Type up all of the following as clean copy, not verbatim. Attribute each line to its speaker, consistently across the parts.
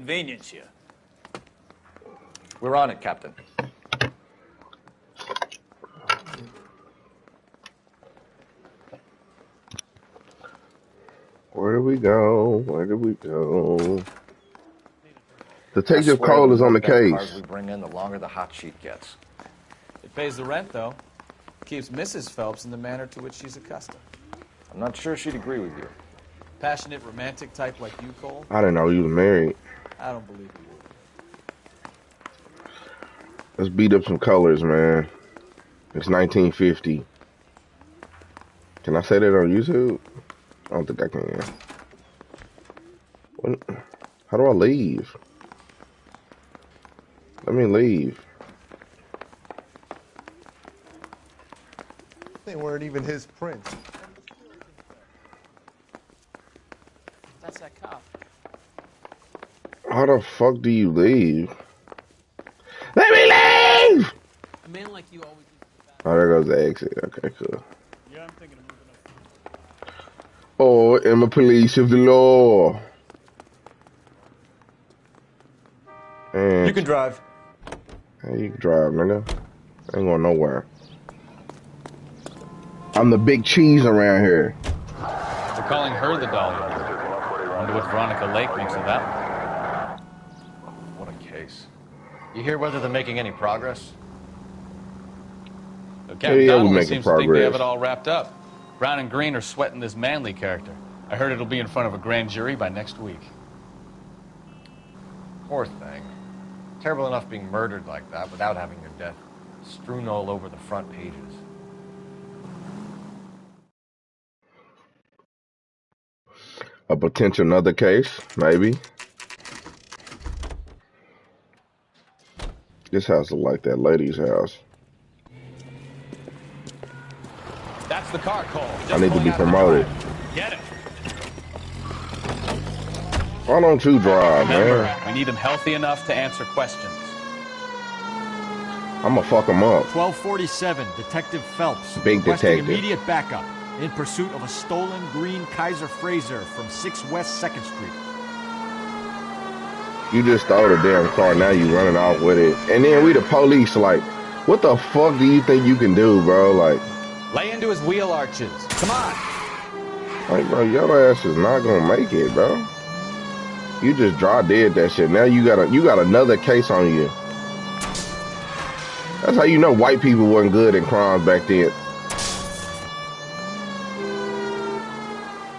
Speaker 1: inconvenience you.
Speaker 2: We're on it, Captain.
Speaker 3: Where do we go? Where do we go? Detective Cole is on the case.
Speaker 2: Cars we bring in, the longer the hot sheet gets.
Speaker 1: It pays the rent, though. Keeps Mrs. Phelps in the manner to which she's accustomed.
Speaker 2: I'm not sure she'd agree with you.
Speaker 1: Passionate, romantic type like you, Cole?
Speaker 3: I didn't know you was married.
Speaker 1: I don't believe you would.
Speaker 3: Let's beat up some colors, man. It's 1950. Can I say that on YouTube? I don't think I can. How do I leave? Let me leave.
Speaker 4: They weren't even his prints.
Speaker 1: That's that cop.
Speaker 3: How the fuck do you leave? Let me leave!
Speaker 1: A man like you always...
Speaker 3: Oh, there goes the exit. Okay, cool.
Speaker 1: Yeah, I'm thinking of moving up.
Speaker 3: Oh, am a police of the law. And
Speaker 2: You can drive.
Speaker 3: hey, you can drive, nigga. Ain't going nowhere. I'm the big cheese around here.
Speaker 1: They're calling her the Dahlia. Wonder what Veronica Lake makes of that one.
Speaker 2: What a case. You hear whether they're making any progress?
Speaker 1: Captain
Speaker 3: Yeah, we're
Speaker 1: Donnelly
Speaker 3: making
Speaker 1: seems to think they
Speaker 3: progress.
Speaker 1: have it all wrapped up. Brown and Green are sweating this Manley character. I heard it'll be in front of a grand jury by next week.
Speaker 2: Poor thing. Terrible enough being murdered like that without having your death strewn all over the front pages.
Speaker 3: A potential another case, maybe. This house look like that lady's house.
Speaker 1: That's the car, Cole. Just
Speaker 3: I need to
Speaker 1: pulling
Speaker 3: be
Speaker 1: out of the
Speaker 3: promoted.
Speaker 1: drive. Get it.
Speaker 3: Why don't you drive,
Speaker 1: Remember,
Speaker 3: man?
Speaker 1: we need him healthy enough to answer questions.
Speaker 3: I'ma fuck him up.
Speaker 5: 1247, Detective Phelps.
Speaker 3: Big
Speaker 5: requesting
Speaker 3: detective.
Speaker 5: immediate backup in pursuit of a stolen green Kaiser Frazer from 6 West 2nd Street.
Speaker 3: You just stole the damn car, now you running off with it. And then we the police, like, what the fuck do you think you can do, bro? Like,
Speaker 1: Lay into his wheel arches. Come on.
Speaker 3: bro, your ass is not gonna make it, bro. You just draw dead that shit. Now you got another case on you. That's how you know white people wasn't good at crimes back then.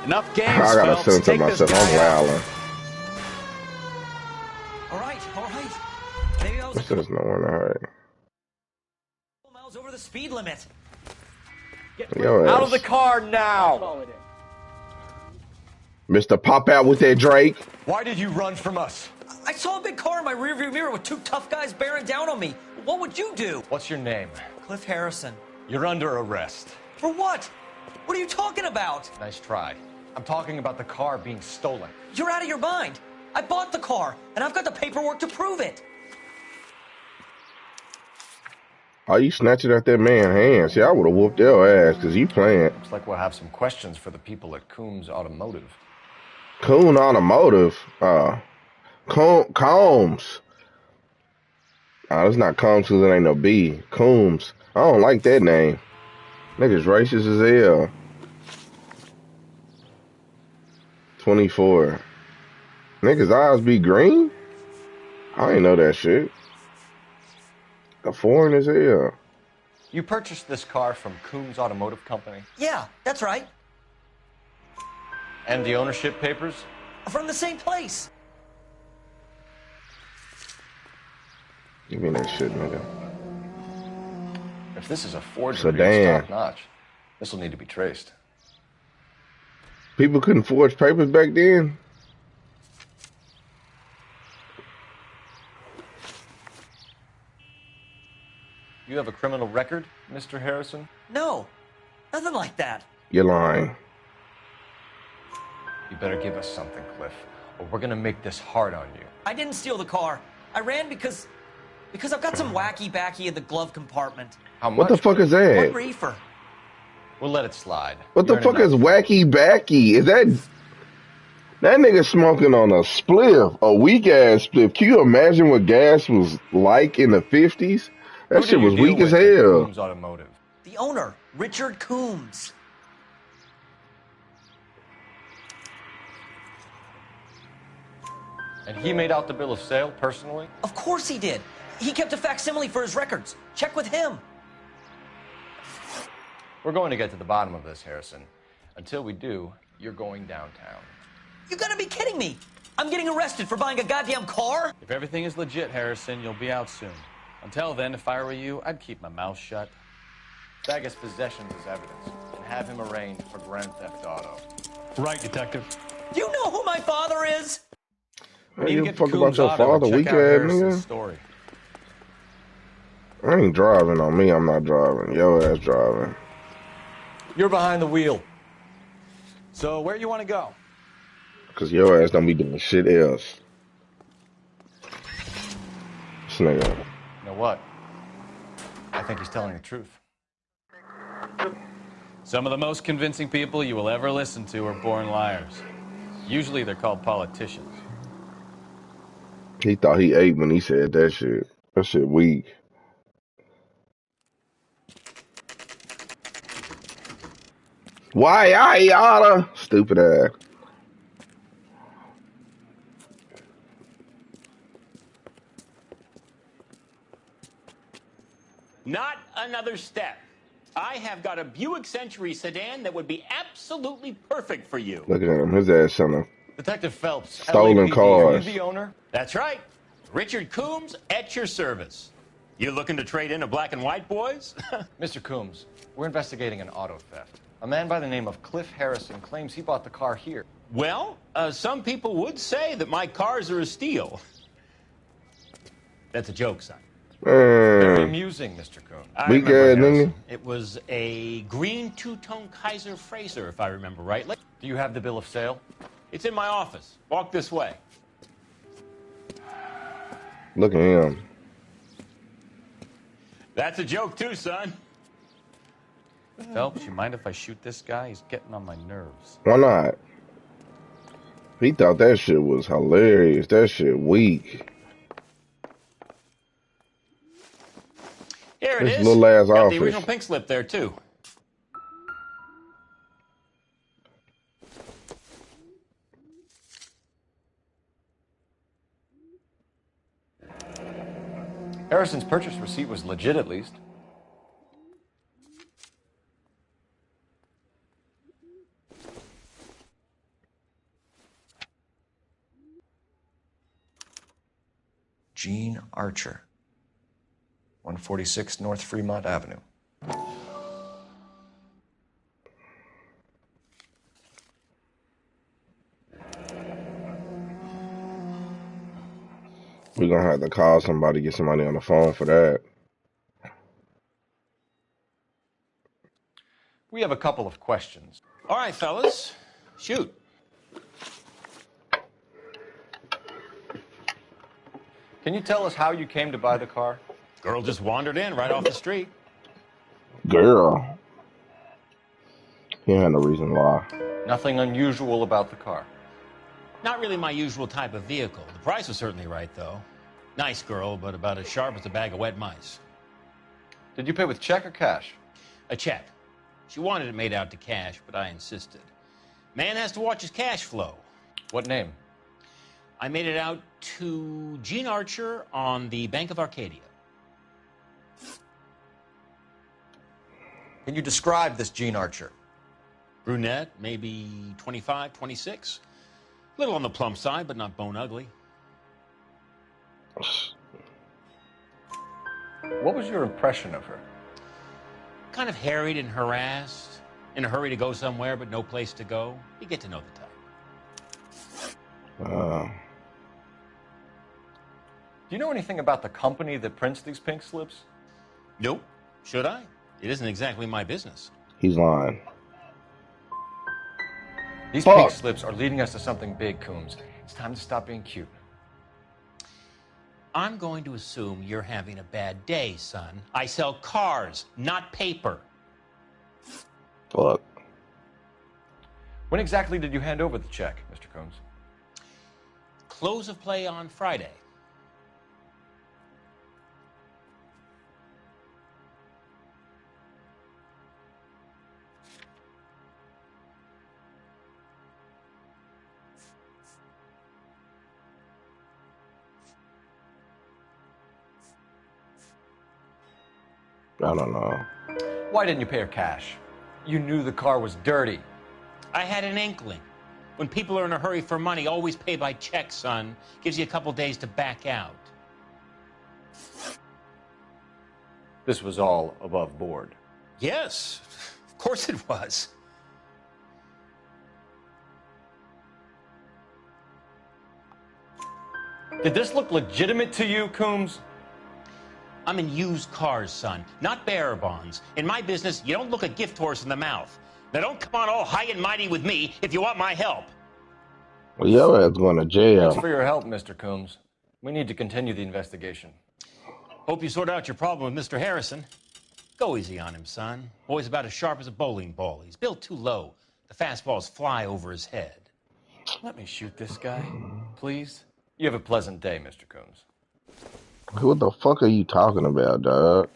Speaker 1: Enough games,
Speaker 3: I gotta
Speaker 1: Phelps.
Speaker 3: censor
Speaker 1: Take this
Speaker 3: myself. I'm
Speaker 1: guy out.
Speaker 3: wilding.
Speaker 6: All right. Maybe I was
Speaker 3: There's just no one to hurry.
Speaker 6: miles over the speed limit.
Speaker 3: Yo
Speaker 2: Out
Speaker 3: ass.
Speaker 2: of the car now!
Speaker 3: Mr. Pop out with that Drake.
Speaker 2: Why did you run from us?
Speaker 6: I saw a big car in my rearview mirror with 2 tough guys bearing down on me. What would you do?
Speaker 2: What's your name?
Speaker 6: Cliff Harrison.
Speaker 2: You're under arrest.
Speaker 6: For what? What are you talking about?
Speaker 2: Nice try. I'm talking about the car being stolen.
Speaker 6: You're out of your mind. I bought the car, and I've got the paperwork to prove it.
Speaker 3: Oh, you snatching at that man's hand. See, I would have whooped your ass because you playing.
Speaker 2: Looks like we'll have some questions for the people at Coombs Automotive.
Speaker 3: Coon Automotive. Combs. Oh, it's not Combs because it ain't no B. Coombs. I don't like that name. Niggas racist as hell. 24. Niggas' eyes be green? I ain't know that shit. A foreign as hell.
Speaker 2: You purchased this car from Coombs Automotive Company?
Speaker 6: Yeah, that's right.
Speaker 2: And the ownership papers?
Speaker 6: From the same place.
Speaker 3: Give me that shit, nigga.
Speaker 2: If this is a forgery,
Speaker 3: Sedan.
Speaker 2: it's top-notch. This will need to be traced.
Speaker 3: People couldn't forge papers back then?
Speaker 2: You have a criminal record, Mr. Harrison?
Speaker 6: No, nothing like that.
Speaker 3: You're lying.
Speaker 2: You better give us something, Cliff, or we're gonna make this hard on you.
Speaker 6: I didn't steal the car. I ran because I've got some wacky backy in the glove compartment.
Speaker 2: How much?
Speaker 3: What the fuck is
Speaker 6: One
Speaker 3: that?
Speaker 6: reefer.
Speaker 2: We'll let it slide.
Speaker 3: What the
Speaker 2: You earned
Speaker 3: fuck is
Speaker 2: enough.
Speaker 3: wacky backy? Is that That nigga smoking on a spliff, a weak ass spliff. Can you imagine what gas was like in the 50s? That
Speaker 2: Who
Speaker 3: shit
Speaker 2: did you
Speaker 3: was
Speaker 2: deal
Speaker 3: weak as
Speaker 2: with at
Speaker 3: hell.
Speaker 2: Coombs Automotive?
Speaker 6: The owner, Richard Coombs.
Speaker 2: And he made out the bill of sale personally?
Speaker 6: Of course he did. He kept a facsimile for his records. Check with him.
Speaker 2: We're going to get to the bottom of this, Harrison. Until we do, you're going downtown.
Speaker 6: You gotta be kidding me. I'm getting arrested for buying a goddamn car?
Speaker 1: If everything is legit, Harrison, you'll be out soon. Until then, if I were you, I'd keep my mouth shut.
Speaker 2: Tag his possessions as evidence and have him arraigned for grand theft auto.
Speaker 7: Right, Detective.
Speaker 6: Do you know who my father is?
Speaker 3: Hey,
Speaker 1: Need to
Speaker 3: you
Speaker 1: get
Speaker 3: fuck
Speaker 1: to
Speaker 3: about
Speaker 1: Coombs
Speaker 3: your
Speaker 1: Auto and
Speaker 3: father,
Speaker 1: check
Speaker 3: weak
Speaker 1: out
Speaker 3: ass
Speaker 1: Harrison's
Speaker 3: nigga.
Speaker 1: story.
Speaker 3: I ain't driving on me. I'm not driving. Yo ass driving.
Speaker 2: You're behind the wheel.
Speaker 5: So where you want to go?
Speaker 3: Cause your ass don't be doing shit else. This nigga.
Speaker 2: You know what? I think he's telling the truth.
Speaker 1: Some of the most convincing people you will ever listen to are born liars. Usually they're called politicians.
Speaker 3: He thought he ate when he said that shit. That shit weak. Why I oughta? Stupid ass.
Speaker 7: Not another step. I have got a Buick Century sedan that would be absolutely perfect for you.
Speaker 3: Look at him. His ass selling
Speaker 2: Detective Phelps,
Speaker 3: stolen
Speaker 2: LAPD,
Speaker 3: cars.
Speaker 2: are you the owner?
Speaker 7: That's right. Richard Coombs at your service. You looking to trade in a black and white, boys?
Speaker 2: Mr. Coombs, we're investigating an auto theft. A man by the name of Cliff Harrison claims he bought the car here.
Speaker 7: Well, some people would say that my cars are a steal. That's a joke, son.
Speaker 2: Very
Speaker 3: Man.
Speaker 2: amusing, Mr. Coombs.
Speaker 7: I
Speaker 3: Weak
Speaker 7: remember
Speaker 3: ass nigga.
Speaker 7: Harrison. It was a green two-tone Kaiser Frazer, if I remember rightly.
Speaker 2: Do you have the bill of sale?
Speaker 7: It's in my office. Walk this way.
Speaker 3: Look at him.
Speaker 7: That's a joke too, son.
Speaker 1: Phelps, you mind if I shoot this guy? He's getting on my nerves.
Speaker 3: Why not? He thought that shit was hilarious. That shit weak.
Speaker 7: Here it
Speaker 3: This
Speaker 7: is.
Speaker 3: little ass
Speaker 7: Got
Speaker 3: office.
Speaker 7: the original pink slip there too.
Speaker 2: Harrison's purchase receipt was legit, at least. Gene Archer, 146 North Fremont Avenue.
Speaker 3: We're gonna have to call somebody, get somebody on the phone for that.
Speaker 2: We have a couple of questions.
Speaker 7: All right, fellas, shoot.
Speaker 2: Can you tell us how you came to buy the car?
Speaker 7: Girl just wandered in right off the street.
Speaker 3: Girl. He had no reason why.
Speaker 2: Nothing unusual about the car.
Speaker 7: Not really my usual type of vehicle. The price was certainly right, though. Nice girl, but about as sharp as a bag of wet mice.
Speaker 2: Did you pay with check or cash?
Speaker 7: A check. She wanted it made out to cash, but I insisted. Man has to watch his cash flow.
Speaker 2: What name?
Speaker 7: I made it out to Gene Archer on the Bank of Arcadia.
Speaker 2: Can you describe this Gene Archer?
Speaker 7: Brunette, maybe 25, 26. A little on the plump side, but not bone ugly.
Speaker 2: What was your impression of her?
Speaker 7: Kind of harried and harassed. In a hurry to go somewhere, but no place to go. You get to know the type.
Speaker 2: Do you know anything about the company that prints these pink slips?
Speaker 7: Nope. Should I? It isn't exactly my business.
Speaker 3: He's lying.
Speaker 2: These
Speaker 3: Fuck.
Speaker 2: pink slips are leading us to something big, Coombs. It's time to stop being cute.
Speaker 7: I'm going to assume you're having a bad day, son. I sell cars, not paper.
Speaker 3: Fuck.
Speaker 2: When exactly did you hand over the check, Mr. Coombs?
Speaker 7: close of play on Friday.
Speaker 3: I don't know.
Speaker 2: Why didn't you pay her cash? You knew the car was dirty.
Speaker 7: I had an inkling. When people are in a hurry for money, always pay by check, son. Gives you a couple days to back out.
Speaker 2: This was all above board.
Speaker 7: Yes, of course it was.
Speaker 2: Did this look legitimate to you, Coombs?
Speaker 7: I'm in used cars, son, not bearer bonds. In my business, you don't look a gift horse in the mouth. Now don't come on all high and mighty with me if you want my help.
Speaker 3: Well, your ass going to jail.
Speaker 2: Thanks for your help, Mr. Coombs. We need to continue the investigation.
Speaker 7: Hope you sort out your problem with Mr. Harrison. Go easy on him, son. Boy's about as sharp as a bowling ball. He's built too low. The fastballs fly over his head.
Speaker 2: Let me shoot this guy, please. You have a pleasant day, Mr. Coombs.
Speaker 3: What the fuck are you talking about, dog?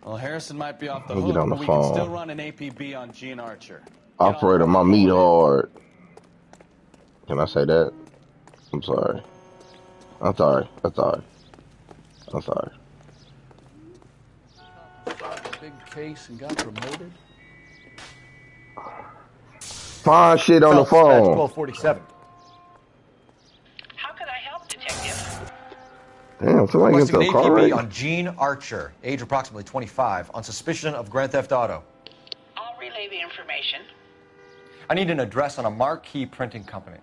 Speaker 1: Well, Harrison might be off the
Speaker 3: Let me
Speaker 1: hook,
Speaker 3: get on the
Speaker 1: but we
Speaker 3: phone.
Speaker 1: can still run an APB on Gene Archer.
Speaker 3: Operator, my meat hard. Can I say that? I'm sorry. I'm sorry. I'm sorry. I'm sorry.
Speaker 1: Big case and got promoted.
Speaker 3: Find shit on the
Speaker 2: Phelps, badge
Speaker 3: phone.
Speaker 2: 1247.
Speaker 8: How could I help, Detective?
Speaker 3: Damn, somebody gets
Speaker 2: Requesting
Speaker 3: a
Speaker 2: an
Speaker 3: car
Speaker 2: APB
Speaker 3: wreck?
Speaker 2: on Gene Archer, age approximately 25, on suspicion of Grand Theft Auto.
Speaker 8: I'll relay the information.
Speaker 2: I need an address on a marquee printing company.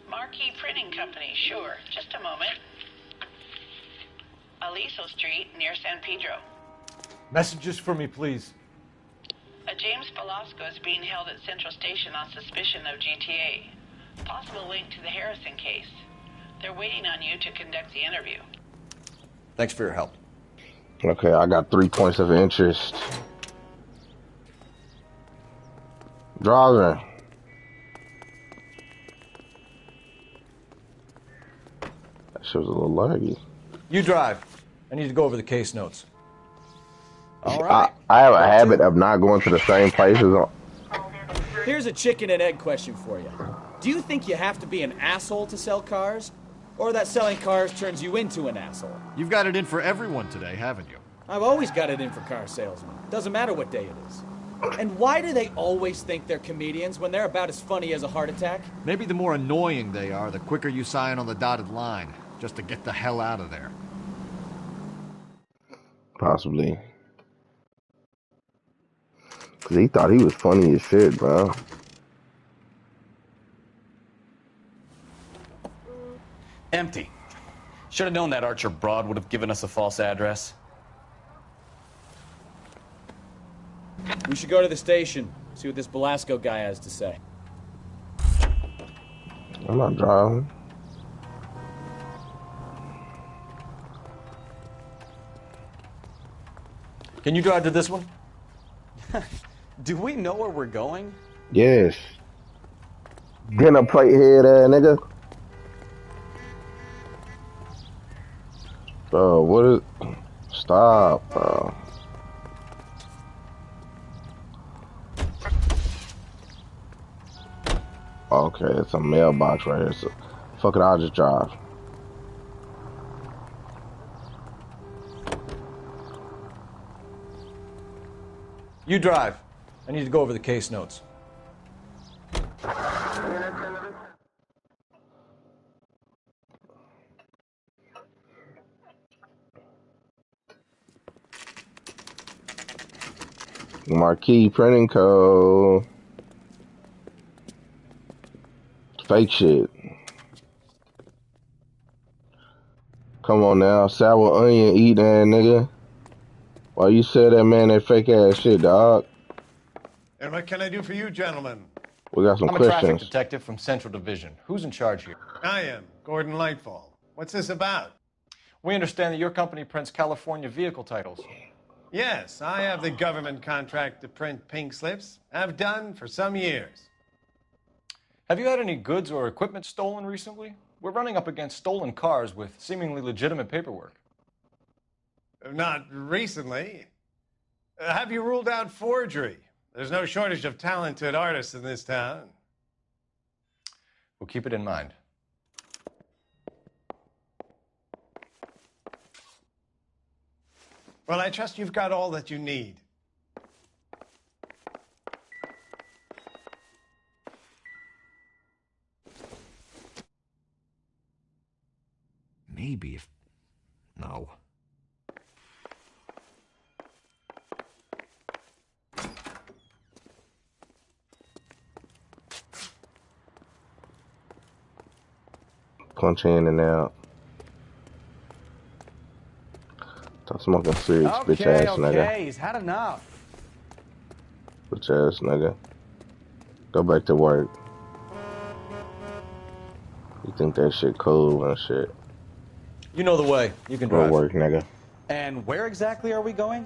Speaker 8: Marquee Printing Company, sure. Just a moment. Aliso Street, near San Pedro.
Speaker 4: Messages for me, please.
Speaker 8: A James Velasco is being held at Central Station on suspicion of GTA. Possible link to the Harrison case. They're waiting on you to conduct the interview.
Speaker 2: Thanks for your help.
Speaker 3: Okay, I got 3 points of interest. Driving. That shit was a little laggy.
Speaker 2: You drive. I need to go over the case notes.
Speaker 1: All right.
Speaker 3: I have a habit of not going to the same places.
Speaker 9: Here's a chicken and egg question for you. Do you think you have to be an asshole to sell cars? Or that selling cars turns you into an asshole?
Speaker 5: You've got it in for everyone today, haven't you?
Speaker 9: I've always got it in for car salesmen. Doesn't matter what day it is. And why do they always think they're comedians when they're about as funny as a heart attack?
Speaker 5: Maybe the more annoying they are, the quicker you sign on the dotted line, just to get the hell out of there.
Speaker 3: Possibly. Because he thought he was funny as shit, bro.
Speaker 1: Empty. Should have known that Archer broad would have given us a false address.
Speaker 9: We should go to the station, see what this Velasco guy has to say.
Speaker 3: I'm not driving.
Speaker 2: Can you drive to this one?
Speaker 1: Do we know where we're going?
Speaker 3: Yes. Dinner plate head nigga. Bro, what is... Stop, bro. Okay, it's a mailbox right here, so... Fuck it, I'll just drive.
Speaker 2: You drive. I need to go over the case notes.
Speaker 3: Marquee printing code. Fake shit. Come on now, sour onion eat that nigga. Why you say that man that fake ass shit, dog?
Speaker 10: And what can I do for you, gentlemen?
Speaker 3: We got some
Speaker 2: I'm a traffic
Speaker 3: questions.
Speaker 2: detective from Central Division. Who's in charge here?
Speaker 10: I am Gordon Lightfall. What's this about?
Speaker 2: We understand that your company prints California vehicle titles.
Speaker 10: Yes, I have the government contract to print pink slips. I've done for some years.
Speaker 2: Have you had any goods or equipment stolen recently? We're running up against stolen cars with seemingly legitimate paperwork.
Speaker 10: Not recently. Have you ruled out forgery? There's no shortage of talented artists in this town.
Speaker 2: We'll keep it in mind.
Speaker 10: Well, I trust you've got all that you need.
Speaker 5: Maybe if... No.
Speaker 3: Punch in and out. Stop smoking cigs, bitch ass nigga.
Speaker 9: He's had enough.
Speaker 3: Bitch ass nigga. Go back to work. You think that shit cool and shit.
Speaker 2: You know the way. You can
Speaker 3: Go
Speaker 2: drive.
Speaker 3: work, nigga.
Speaker 9: And where exactly are we going?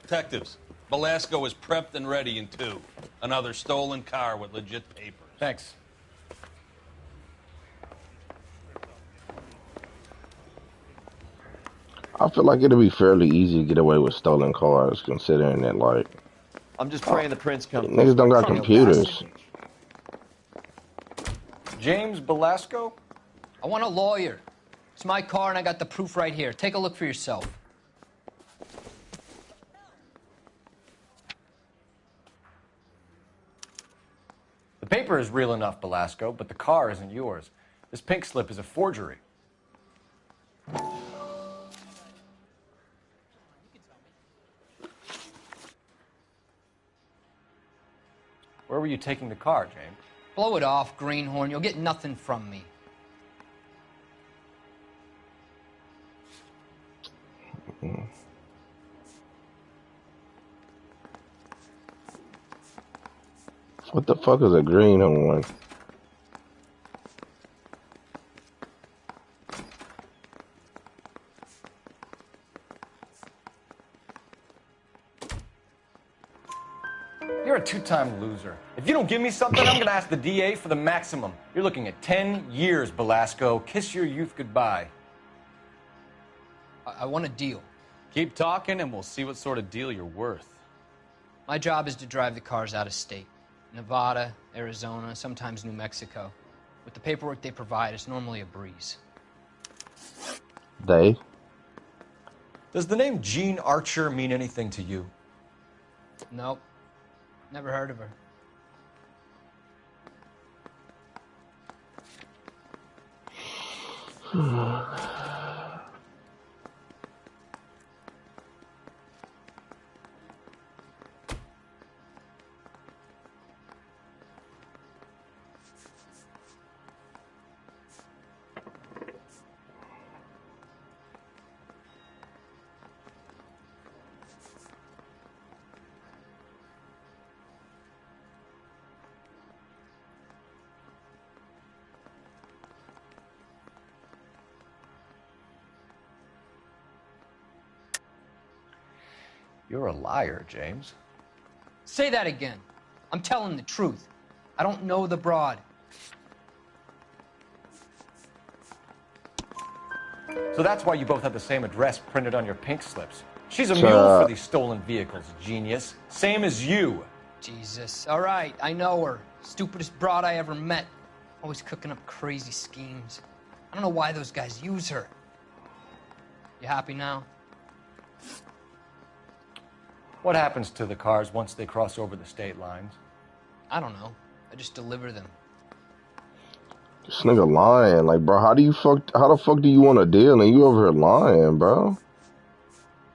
Speaker 11: Detectives, Velasco is prepped and ready in 2. Another stolen car with legit papers.
Speaker 2: Thanks.
Speaker 3: I feel like it'll be fairly easy to get away with stolen cars, considering that, like,
Speaker 2: I'm just praying the prince comes.
Speaker 3: niggas don't got computers.
Speaker 2: James Belasco?
Speaker 12: I want a lawyer. It's my car and I got the proof right here. Take a look for yourself.
Speaker 2: The paper is real enough, Belasco, but the car isn't yours. This pink slip is a forgery. Where were you taking the car, James?
Speaker 12: Blow it off, greenhorn. You'll get nothing from me.
Speaker 3: What the fuck is a greenhorn?
Speaker 2: You're a 2-time loser. If you don't give me something, I'm gonna ask the DA for the maximum. You're looking at 10 years, Belasco. Kiss your youth goodbye.
Speaker 12: I want a deal.
Speaker 1: Keep talking and we'll see what sort of deal you're worth.
Speaker 12: My job is to drive the cars out of state. Nevada, Arizona, sometimes New Mexico. With the paperwork they provide, it's normally a breeze.
Speaker 3: They?
Speaker 2: Does the name Jean Archer mean anything to you?
Speaker 12: Nope. Never heard of her.
Speaker 2: You're a liar, James.
Speaker 12: Say that again. I'm telling the truth. I don't know the broad.
Speaker 2: So that's why you both have the same address printed on your pink slips. She's a mule for these stolen vehicles, genius. Same as you.
Speaker 12: Jesus. All right, I know her. Stupidest broad I ever met. Always cooking up crazy schemes. I don't know why those guys use her. You happy now?
Speaker 2: What happens to the cars once they cross over the state lines?
Speaker 12: I don't know. I just deliver them.
Speaker 3: This nigga lying. Like, bro, how the fuck do you want a deal and you over here lying, bro?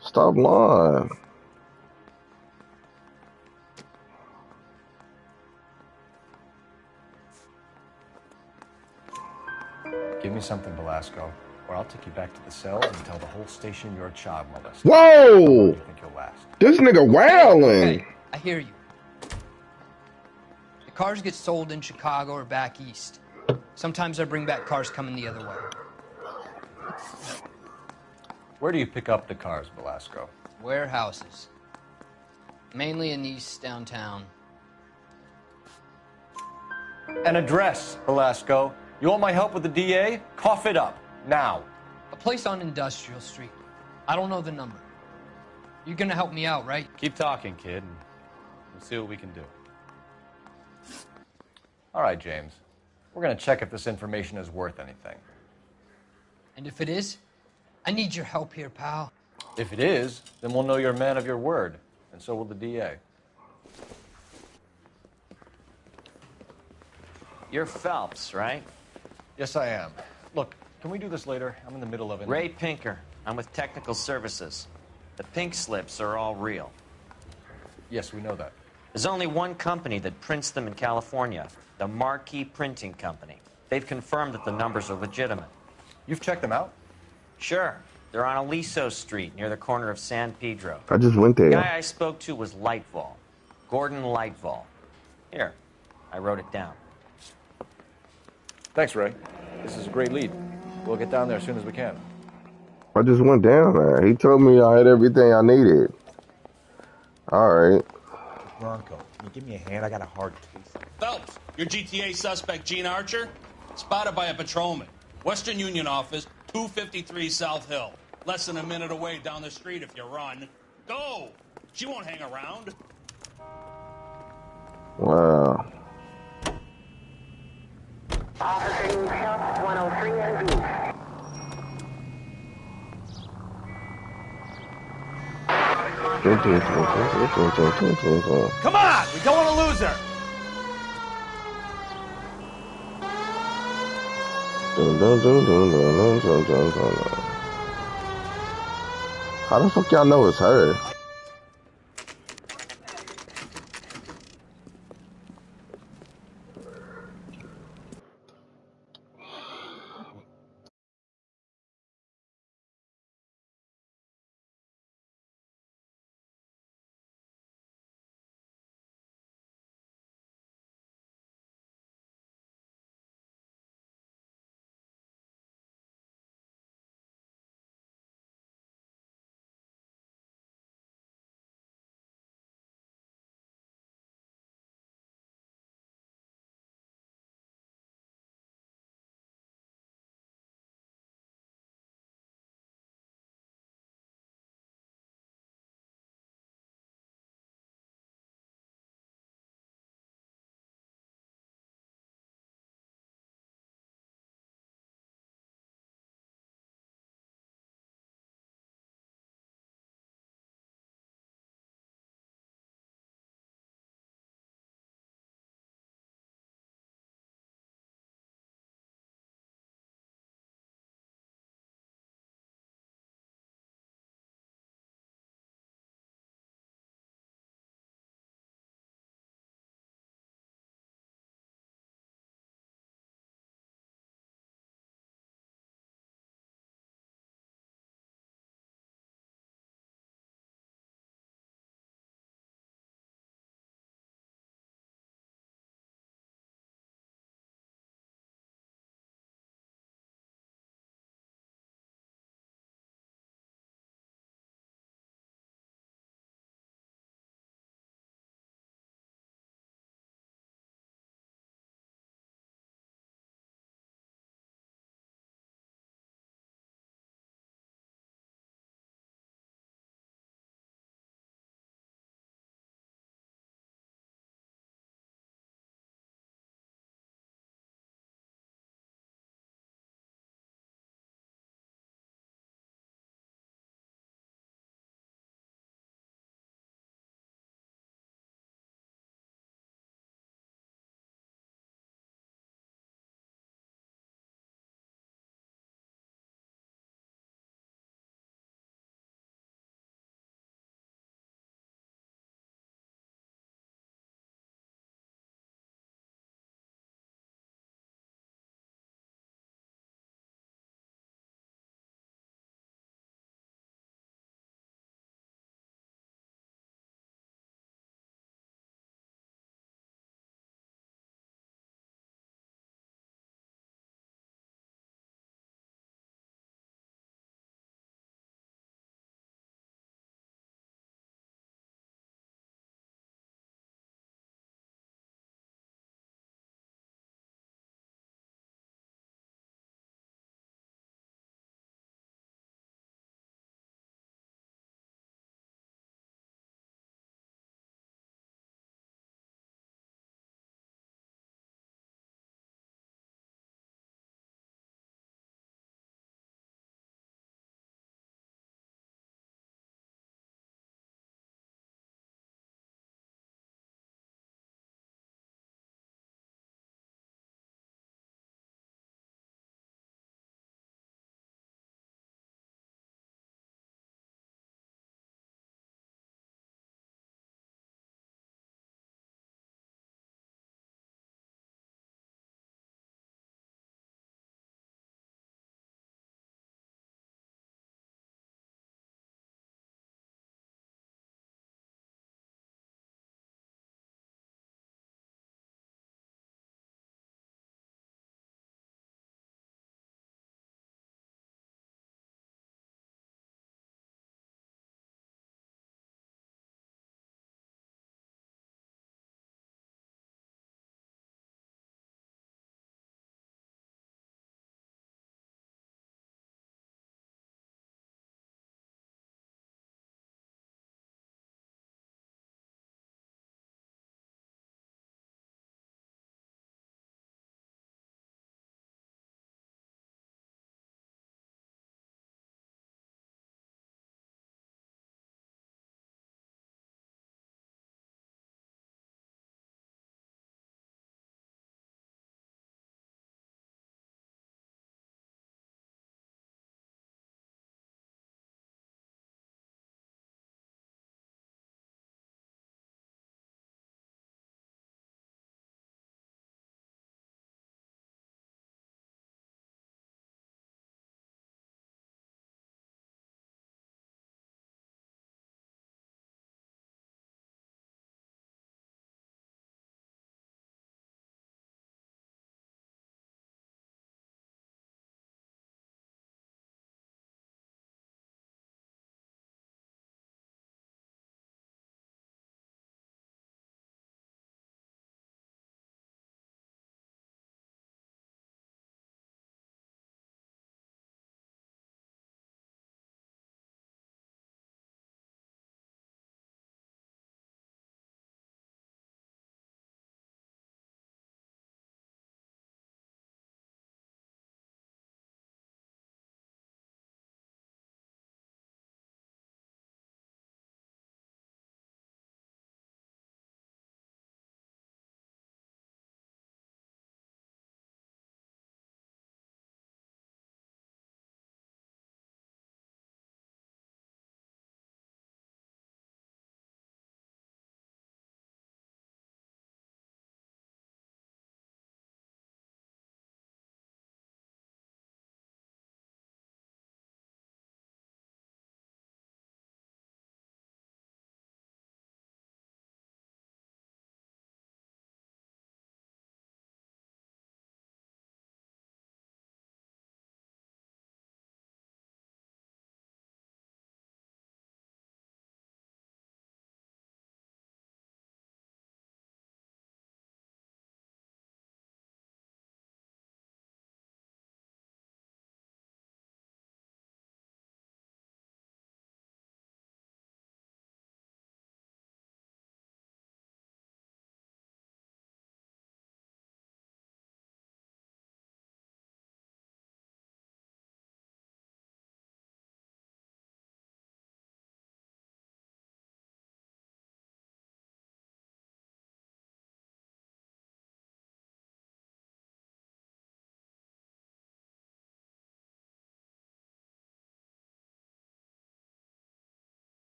Speaker 3: Stop lying.
Speaker 2: Give me something, Belasco. or I'll take you back to the cells and tell the whole station you're a child molester.
Speaker 3: Whoa!
Speaker 2: How long do you think you'll last?
Speaker 3: This nigga wildin'.
Speaker 12: Okay, I hear you. The cars get sold in Chicago or back east. Sometimes I bring back cars coming the other way.
Speaker 2: Where do you pick up the cars, Velasco?
Speaker 12: Warehouses. Mainly in East downtown.
Speaker 2: An address, Velasco. You want my help with the DA? Cough it up, now.
Speaker 12: A place on Industrial Street. I don't know the number. You're gonna help me out, right?
Speaker 1: Keep talking, kid, and we'll see what we can do.
Speaker 2: All right, James. We're going to check if this information is worth anything.
Speaker 12: And if it is, I need your help here, pal.
Speaker 2: If it is, then we'll know you're a man of your word, and so will the DA.
Speaker 13: You're Phelps, right?
Speaker 2: Yes, I am. Look, can we do this later? I'm in the middle of it.
Speaker 13: Ray Pinker. I'm with Technical Services. The pink slips are all real.
Speaker 2: Yes, we know that.
Speaker 13: There's only one company that prints them in California, the Marquee Printing Company. They've confirmed that the numbers are legitimate.
Speaker 2: You've checked them out?
Speaker 13: Sure. They're on Aliso Street, near the corner of San Pedro.
Speaker 3: I just went there.
Speaker 13: The guy I spoke to was Lightval. Gordon Lightval. Here, I wrote it down.
Speaker 2: Thanks, Ray. This is a great lead. We'll get down there as soon as we can.
Speaker 3: I just went down there. He told me I had everything I needed. All right.
Speaker 14: Bronco, can you give me a hand? I got a hard case.
Speaker 11: Phelps, your GTA suspect, Gene Archer, spotted by a patrolman. Western Union office, 253 South Hill. Less than a minute away down the street if you run. Go! She won't hang around.
Speaker 3: Wow.
Speaker 15: Officer needs help, 103 and B.
Speaker 4: Come on! We don't want to lose her!
Speaker 3: How the fuck y'all know it's her?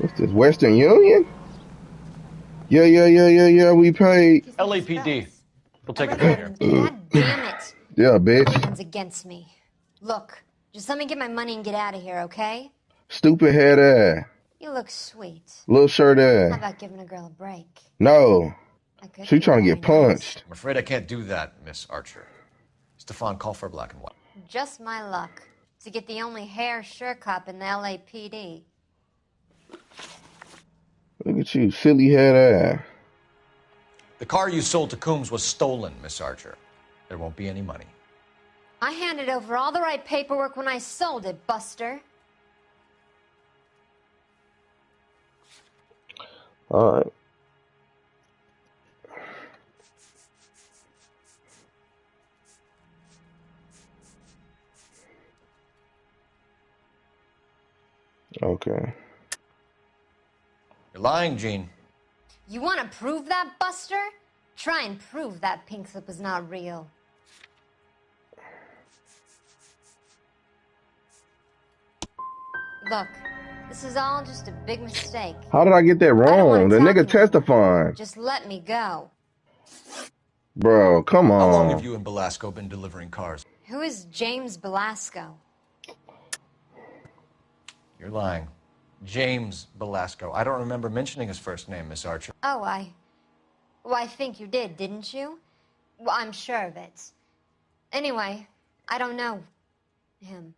Speaker 3: What's this, Western Union? Yeah, we paid.
Speaker 2: LAPD. We'll take it from here.
Speaker 16: God damn it.
Speaker 3: Yeah, bitch.
Speaker 16: Everyone's against me. Look, just let me get my money and get out of here, okay?
Speaker 3: Stupid head ass.
Speaker 16: You look sweet.
Speaker 3: Little shirt
Speaker 16: How
Speaker 3: ass.
Speaker 16: about giving a girl a break?
Speaker 3: No.
Speaker 16: could
Speaker 3: She
Speaker 16: be
Speaker 3: trying to
Speaker 16: very
Speaker 3: get punched.
Speaker 2: I'm afraid I can't do that, Miss Archer. Stefan, call for black and white.
Speaker 16: Just my luck to get the only hair sure cop in the LAPD.
Speaker 3: Look at you, silly head ass.
Speaker 2: The car you sold to Coombs was stolen, Miss Archer. There won't be any money.
Speaker 16: I handed over all the right paperwork when I sold it, Buster.
Speaker 3: All right. Okay.
Speaker 2: You're lying, Gene.
Speaker 16: You want to prove that, Buster? Try and prove that pink slip was not real. Look, this is all just a big mistake.
Speaker 3: How did I get that wrong? The nigga testifying.
Speaker 16: Just let me go.
Speaker 3: Bro, come on.
Speaker 2: How long have you and Belasco been delivering cars?
Speaker 16: Who is James Belasco?
Speaker 2: You're lying. James Belasco. I don't remember mentioning his first name, Miss Archer.
Speaker 16: Oh, I think you did, didn't you? Well, I'm sure of it. Anyway, I don't know him.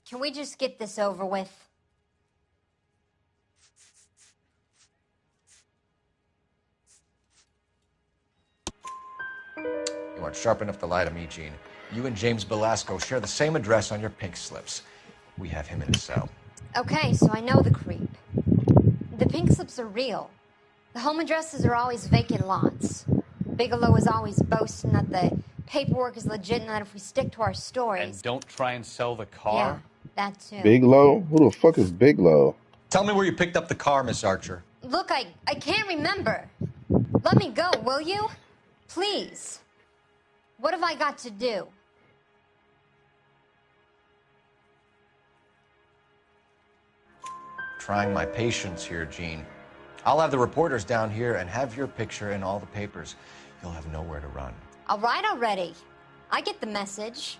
Speaker 16: Can we just get this over with?
Speaker 2: You aren't sharp enough to lie to me, Gene. You and James Belasco share the same address on your pink slips. We have him in a cell.
Speaker 16: Okay, so I know the creep. The pink slips are real. The home addresses are always vacant lots. Bigelow is always boasting that the paperwork is legit and that if we stick to our stories...
Speaker 1: And don't try and sell the car?
Speaker 16: Yeah, that too.
Speaker 3: Bigelow? Who the fuck is Bigelow?
Speaker 2: Tell me where you picked up the car, Miss Archer.
Speaker 16: Look, I can't remember. Let me go, will you? Please. What have I got to do?
Speaker 2: Trying my patience here, Gene. I'll have the reporters down here and have your picture in all the papers. You'll have nowhere to run.
Speaker 16: All right already. I get the message.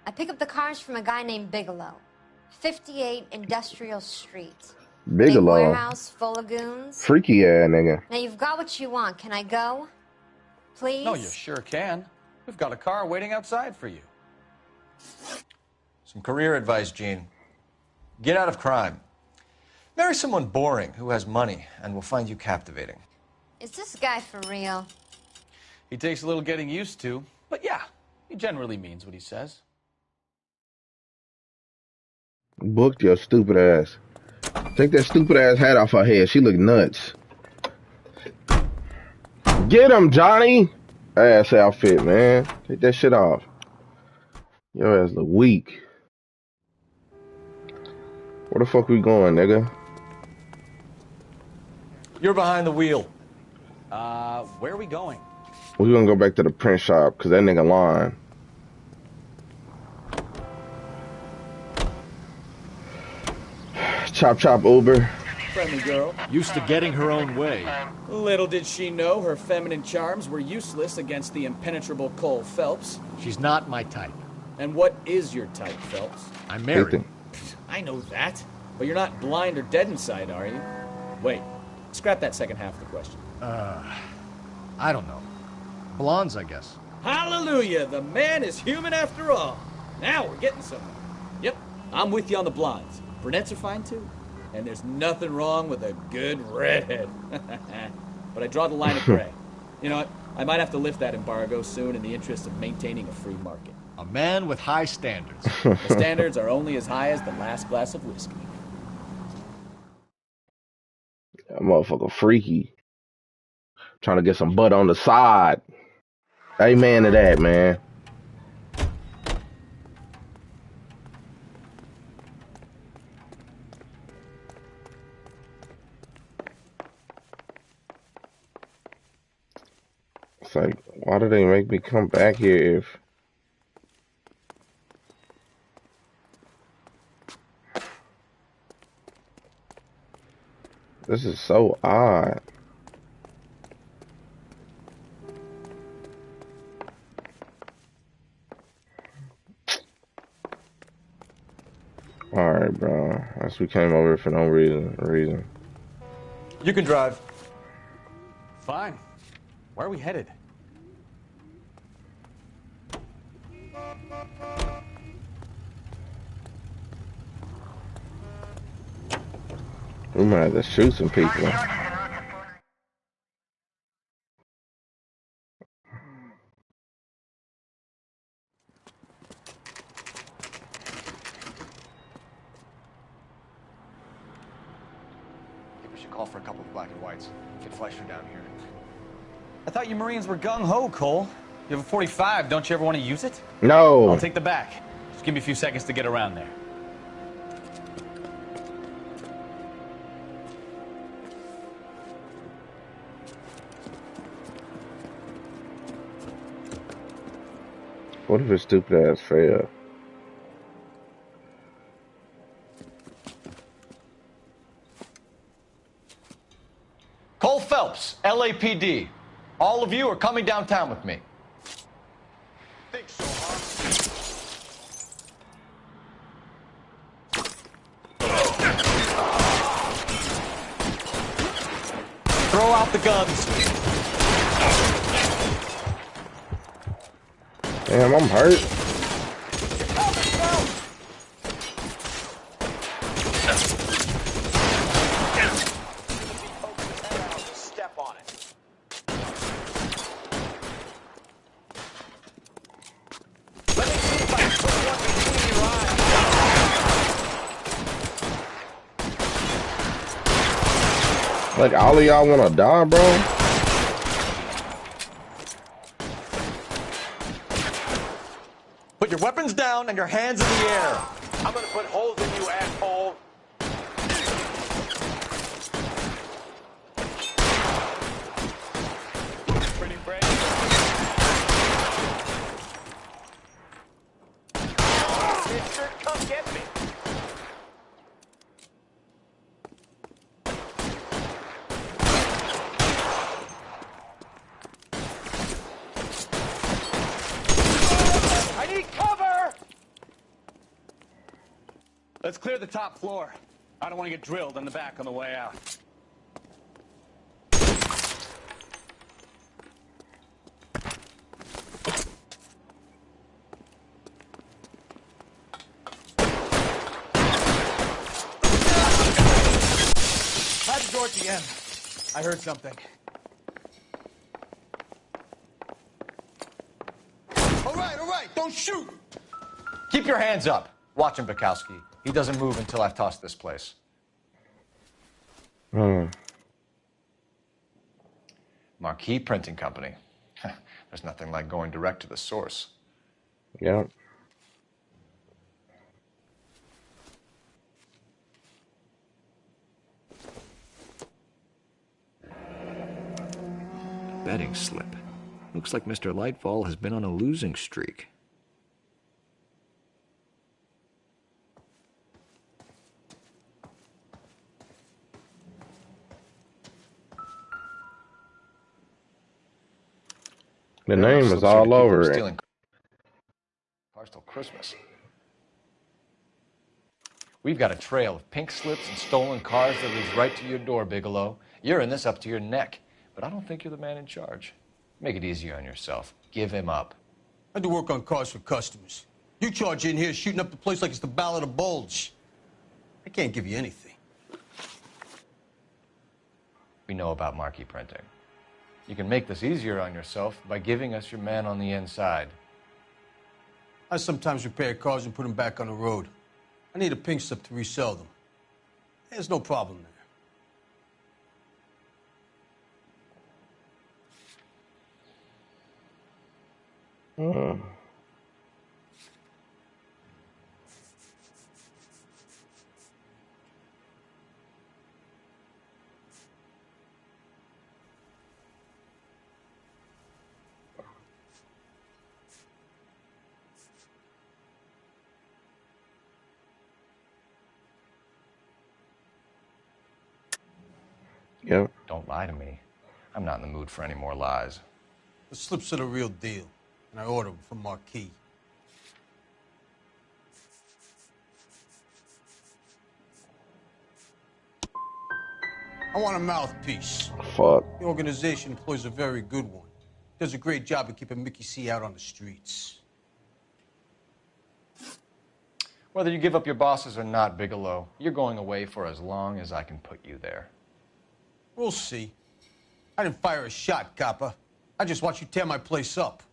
Speaker 16: I pick up the cars from a guy named Bigelow. 58 Industrial Street.
Speaker 3: Bigelow.
Speaker 16: Big warehouse full of goons.
Speaker 3: Freaky ass nigga.
Speaker 16: Now you've got what you want. Can I go? Please?
Speaker 1: No, you sure can. We've got a car waiting outside for you.
Speaker 2: Some career advice, Gene. Get out of crime. Marry someone boring who has money and will find you captivating.
Speaker 16: Is this guy for real?
Speaker 1: He takes a little getting used to, but yeah, he generally means what he says.
Speaker 3: Booked your stupid ass. Take that stupid ass hat off her head. She look nuts. Get him, Johnny! Ass outfit, man. Take that shit off. Your ass look weak. Where the fuck we going, nigga?
Speaker 2: You're behind the wheel.
Speaker 1: Where are we going?
Speaker 3: We're gonna go back to the print shop, cause that nigga lying. Chop chop Uber.
Speaker 9: Friendly girl, used to getting her own way. Little did she know her feminine charms were useless against the impenetrable Cole Phelps.
Speaker 5: She's not my type.
Speaker 9: And what is your type, Phelps?
Speaker 5: I'm married.
Speaker 9: I know that, but you're not blind or dead inside, are you? Wait, scrap that second half of the question.
Speaker 5: I don't know. Blondes, I guess.
Speaker 9: Hallelujah, the man is human after all. Now we're getting somewhere. Yep, I'm with you on the blondes. Brunettes are fine too. And there's nothing wrong with a good redhead. But I draw the line at gray. You know what? I might have to lift that embargo soon in the interest of maintaining a free market.
Speaker 5: A man with high standards. The standards are only as high as the last glass of whiskey.
Speaker 3: That motherfucker freaky. Trying to get some butt on the side. Amen to that, man. It's like, why do they make me come back here if... This is so odd. Alright, bro. I guess we came over for no reason.
Speaker 2: You can drive. Fine. Where are we headed?
Speaker 3: We might have to shoot some people.
Speaker 2: Call for a couple of black and whites. Get Fleischer down here. I thought you Marines were gung-ho, Cole. You have a 45. Don't you ever want to use it?
Speaker 3: No.
Speaker 1: I'll take the back. Just give me a few seconds to get around there.
Speaker 3: What if his stupid ass failed?
Speaker 2: Cole Phelps, LAPD. All of you are coming downtown with me. Think so, Throw out the guns.
Speaker 3: Damn, I'm hurt. Like, all of y'all wanna die, bro?
Speaker 2: Put your weapons down and your hands in the air. I'm gonna put holes in you, asshole. Pretty brave. Mister, come get me.
Speaker 17: Let's clear the top floor. I don't want to get drilled in the back on the way out.
Speaker 2: Had the door at the end. I heard something.
Speaker 17: All right, don't shoot!
Speaker 2: Keep your hands up. Watch him, Bukowski. He doesn't move until I've tossed this place. Marquee Printing Company. There's nothing like going direct to the source.
Speaker 3: Yep.
Speaker 18: Betting slip. Looks like Mr. Lightfall has been on a losing streak.
Speaker 3: The name is all over it.
Speaker 2: Cars till Christmas. We've got a trail of pink slips and stolen cars that leads right to your door, Bigelow. You're in this up to your neck, but I don't think you're the man in charge. Make it easy on yourself. give him up.
Speaker 19: I do work on cars for customers. You charge in here shooting up the place like it's the Ballad of Bulge. I can't give you anything.
Speaker 2: We know about marquee printing. You can make this easier on yourself by giving us your man on the inside.
Speaker 19: I sometimes repair cars and put them back on the road. I need a pink slip to resell them. There's no problem there.
Speaker 3: Yep.
Speaker 2: Don't lie to me. I'm not in the mood for any more lies.
Speaker 19: The slips are the real deal, and I ordered them from Marquis. I want a mouthpiece.
Speaker 3: Fuck.
Speaker 19: The organization employs a very good one. Does a great job of keeping Mickey C out on the streets.
Speaker 2: Whether you give up your bosses or not, Bigelow, you're going away for as long as I can put you there.
Speaker 19: We'll see. I didn't fire a shot, copper. I just watched you tear my place up.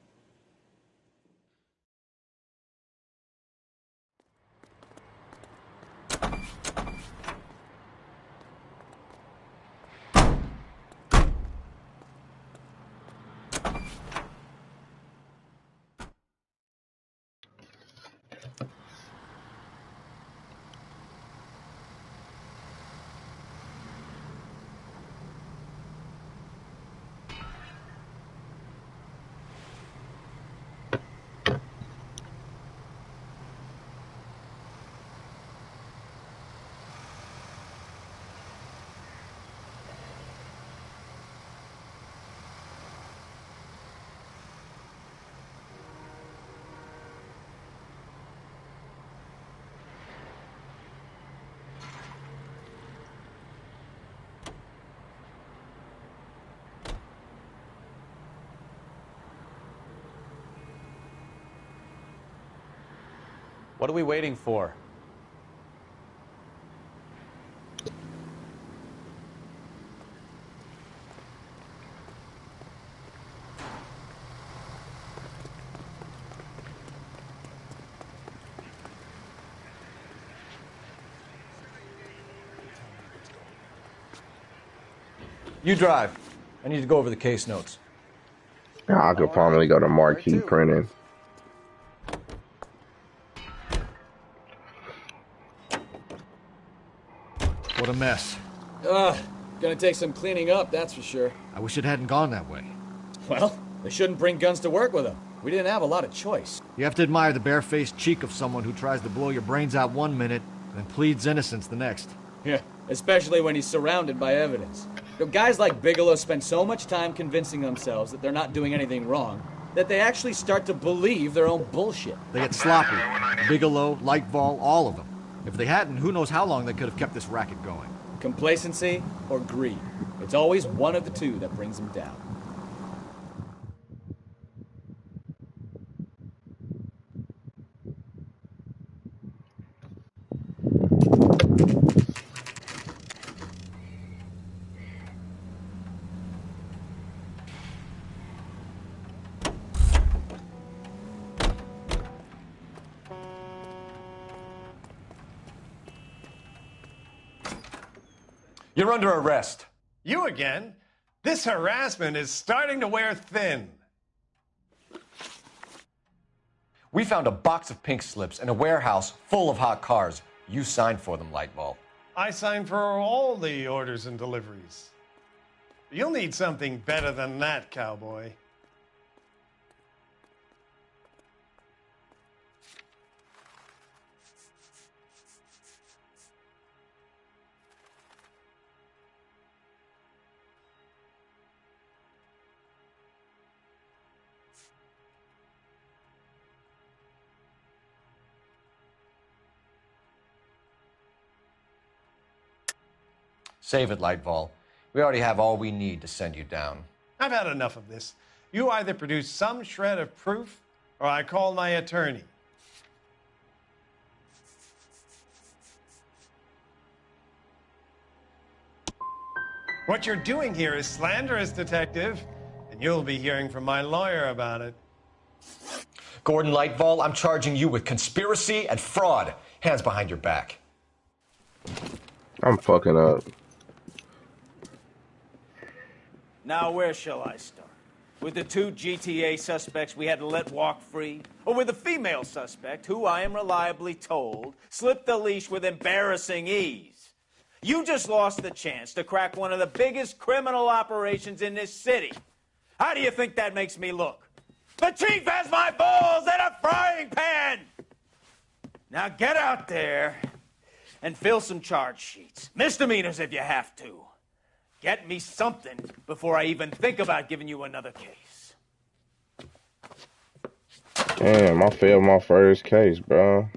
Speaker 2: What are we waiting for? You drive. I need to go over the case notes.
Speaker 3: Yeah, I could probably go to marquee printing.
Speaker 5: What a mess.
Speaker 9: Gonna take some cleaning up, that's for sure.
Speaker 5: I wish it hadn't gone that way.
Speaker 9: Well, they shouldn't bring guns to work with them. We didn't have a lot of choice.
Speaker 5: You have to admire the barefaced cheek of someone who tries to blow your brains out one minute and pleads innocence the next.
Speaker 9: Yeah, especially when he's surrounded by evidence. You know, guys like Bigelow spend so much time convincing themselves that they're not doing anything wrong that they actually start to believe their own bullshit.
Speaker 5: They get sloppy. Bigelow, Lightval, all of them. If they hadn't, who knows how long they could have kept this racket going.
Speaker 9: Complacency or greed. It's always one of the two that brings them down.
Speaker 2: You're under arrest.
Speaker 10: You again? This harassment is starting to wear thin.
Speaker 2: We found a box of pink slips in a warehouse full of hot cars. You signed for them, Lightball.
Speaker 10: I signed for all the orders and deliveries. You'll need something better than that, cowboy.
Speaker 2: Save it, Lightball. We already have all we need to send you down.
Speaker 10: I've had enough of this. You either produce some shred of proof, or I call my attorney. What you're doing here is slanderous, Detective, and you'll be hearing from my lawyer about it.
Speaker 5: Gordon Lightfall, I'm charging you with conspiracy and fraud. Hands behind your back.
Speaker 3: I'm fucking up.
Speaker 20: Now, where shall I start? With the 2 GTA suspects we had to let walk free? Or with the female suspect, who I am reliably told slipped the leash with embarrassing ease? You just lost the chance to crack one of the biggest criminal operations in this city. How do you think that makes me look? The chief has my balls in a frying pan! Now get out there and fill some charge sheets. Misdemeanors if you have to. Get me something before I even think about giving you another case.
Speaker 3: Damn, I failed my first case, bro.